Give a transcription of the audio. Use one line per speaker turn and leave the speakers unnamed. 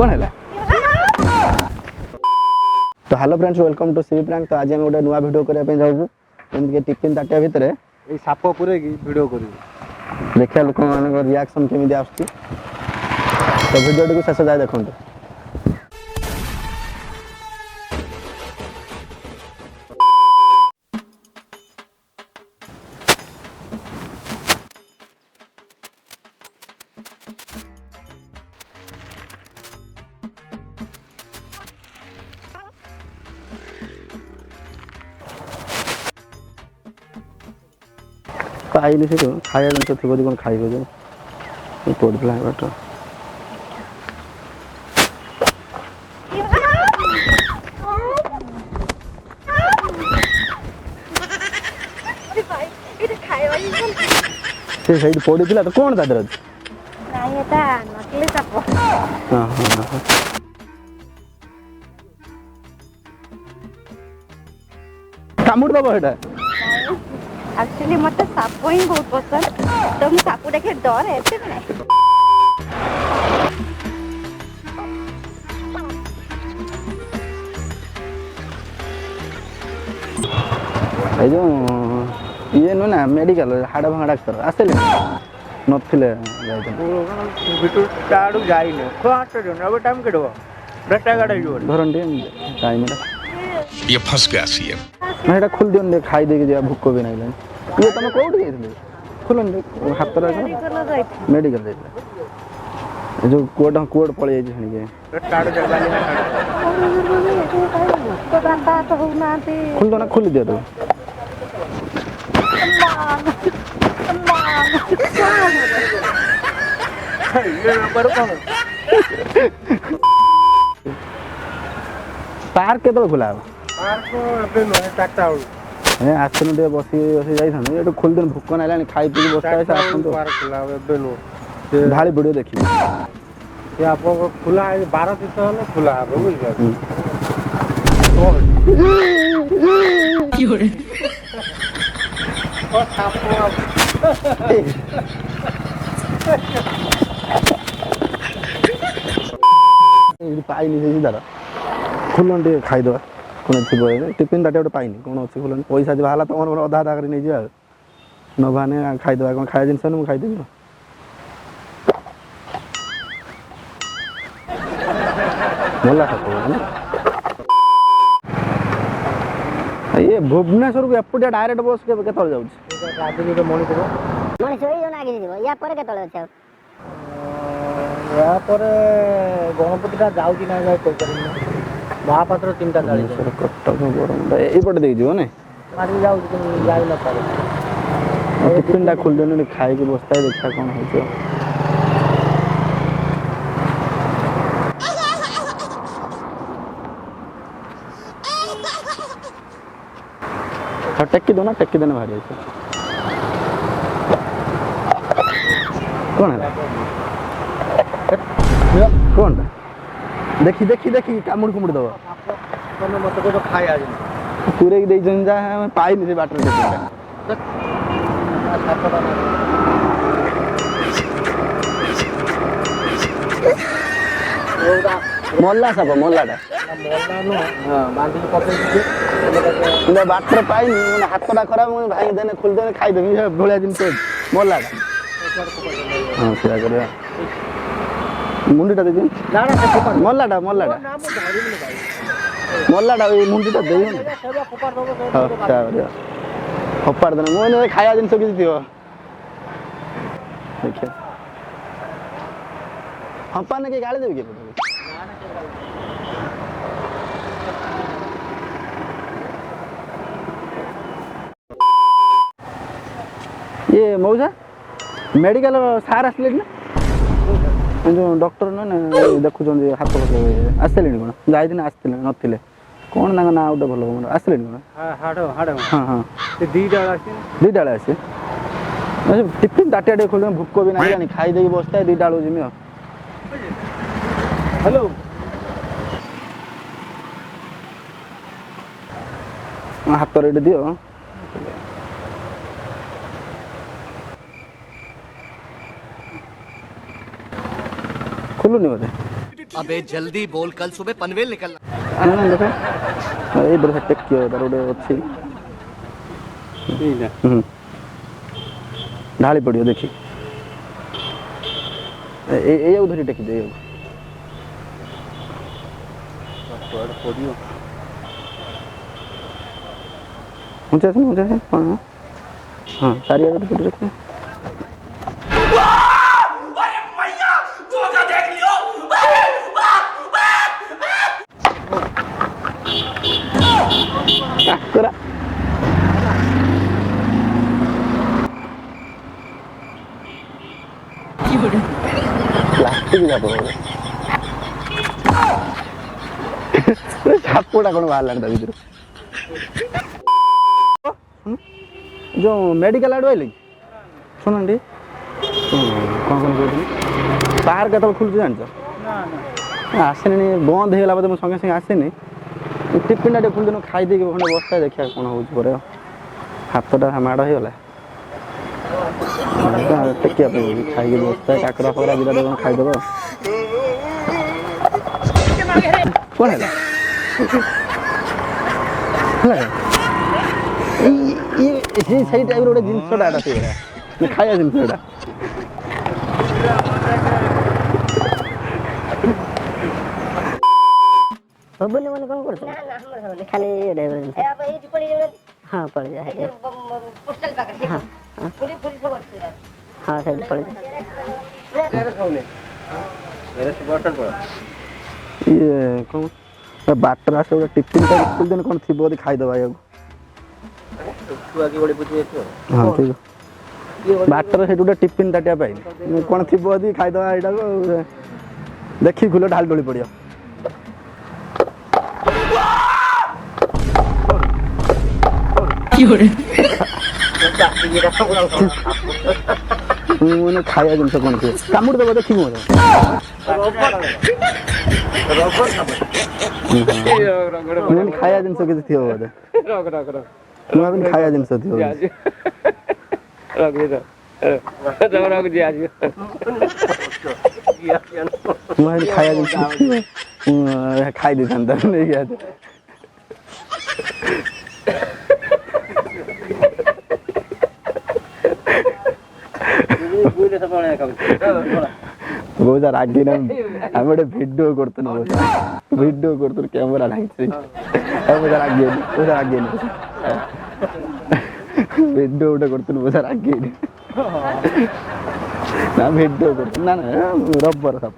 कौन है तो hello friends welcome to CV prank. तो आज हम गोटे नुआ वीडियो करबा पे जाउछु एमके टिफिन ताटिया भितर
ए साप पुरे की वीडियो करू
देखिया लोक मान रिएक्शन केमिति आछी तो वीडियो को शेष जाय देखंतु। पाइली से खाया जिन थी कौन खाइब जो पड़ा बाट से सही पड़ी तो कौन ता दर कामुड़ दब है
एक्चुअली मत साप ही बहुत पसंद तो मुझे साप देखे डर है
जो ये नु ना मेडिकल हाड़ भांगा डाक्टर आसले नथिले
बिटू टाडू जाइने फास्ट जो अब टाइम केडो ब्रेटा गाड़ा जो
धरन दे टाइम
ये फंस गया सीएम
ना एटा खोल दियन दे खाई दे के जा भूख भी नहीं लाइन ये तमे कोड गेथले खोलन दे हाथ रा मेडिकल दे जो कोड पळे जाय छनी के
टाडू जगाली ना
तो दादा तो होना ते
खोल दो ना खोल दे तो
ये नंबर कौन
पार्क के तो खुला
पार्क को अबे नो टाटा
ए आसन दे बसी बसी जाई थान एटो खोल देन भूख ना लानी खाई पी बसता है आसन तो
पार्क खुला अबे नो
ढाली वीडियो देखी
ये आपको खुला है 12 दिन से खुला है बुझ गए और सापो
पाइनी से दादा खुलन टे खाई दवा कोन थी टिफिन ताटे पाइनी कौन अच्छे खुलन पैसा जो बाहला तुम अधा अधा कर नहीं जा नभाने खाई दवा कौन खाया जिनस मुझे खाईदेवी भला ये भुवनेश्वर को एपटे डायरेक्ट बस के केतल जाउछ
राजनी के मणिपुर
मनीष होई जोना आगे जीव या पर के तळे छै
या पर गणपतिटा जाउची ना जाय कोइ करिन महापात्र चिंता डाली
कटक बरम ए पटे देई दियो ने
मारी जाउची कि जाई ना पारे
टिफिन खोल देने खाई के बसता है देखा कौन हो टेक्की दो ना टेक्की देने भारी है कौन है कौन देखी देखी देखी कामुड़ कुमुड़ दो
तने मत को तो खाई आ
पूरे की दे जन जा है पाई नहीं से बाटर दे मोल्ला सब मोल्लाटा
मोल्ला नो हां बांधी पके दिए
इने बाटर पाई नहीं हाथटा खराब मैं भाई देने खोल देने खाई देबी भोलिया दिन तो मोल्लाटा हां सेया करया मुंडीटा दे दिन
ना ना
मोल्लाटा मोल्लाटा
नाम धारी में भाई
मोल्लाटा ए मुंडीटा देयो ना
सेवा फपार दो
हां सेया करया फपार देने मोने खाया दिन सब किछ दियो देखिए फपा ने के गाली देबी के ये मौजा मेडिकल सार आसले ना जो डॉक्टर ना देखु हाथ आसले कौन जाई दिन आसते नथिले कौन ना ना गोटे भल आसले कौन
हाडो हाडो
हाँ हाँ
ते दीटा आसी
दीटा आसे टिफिन ताटिया खोल भूक भी ना जानी खाई दे बसता है दीटा जिमी हेलो हाथ रेट दियो खुलुनि बोधे
अबे जल्दी बोल, कल सुबह पनवेल निकलना।
ना ना देखो ये बड़ा टेक्की है तार गोटे अच्छी ढाली पड़ियो देखी ए धरी टेकी दे ऊंचा से हाँ सारी आदत पड़ रखी पूरा प्लास्टिक छापुटा कौन बाहर लगता भर जो मेडिकल आड़ आइले शुणुंट कौन कौन कहते पार्क केत खुलुच जान आसनी बंद होगा बोधे मुझे संगे आसनी टिफिन टे खुल दिन खाईदे खंडे बस्ता देखा कौन हो हाथटा माड़ होगा टेकिया खाई बस्ता काकड़ा फकड़ा दिटा कौन खाईदेव कौन है सही टाइप गोटे जिनसटा खाया जिनसटा
हबने मन कौन करछ खाली हाँ पड़ जाए
पोस्टल पैकेट
हाँ
पूरी पूरी सब अच्छी है
हाँ साइड पड़ जाए
ये कौन बाटर आस गोटे टिफिन टा स्कूल दिन कौन थी बोधे खाईदेवा हाँ ठीक बाटर से गोटे टिफिन टाटिया पाई कौन थी बोधे खाईदेवा यहाँ देखी खुल ढाल डोली पड़ियो मैंने खाया जिनस कौन थी कामुड़ देव देखी मोर खाया जिनस कि थी बोधे मुझे खाया जिनस थी मुझे खाया जिनस खाई दी था नहीं गया बहुत रागी ना हम गोटे भिडियो करतन कैमरा लागছে बहुत रागी भिडियो गोटे करतन बहुत रागी ना भिडियो करतन ना रबर सब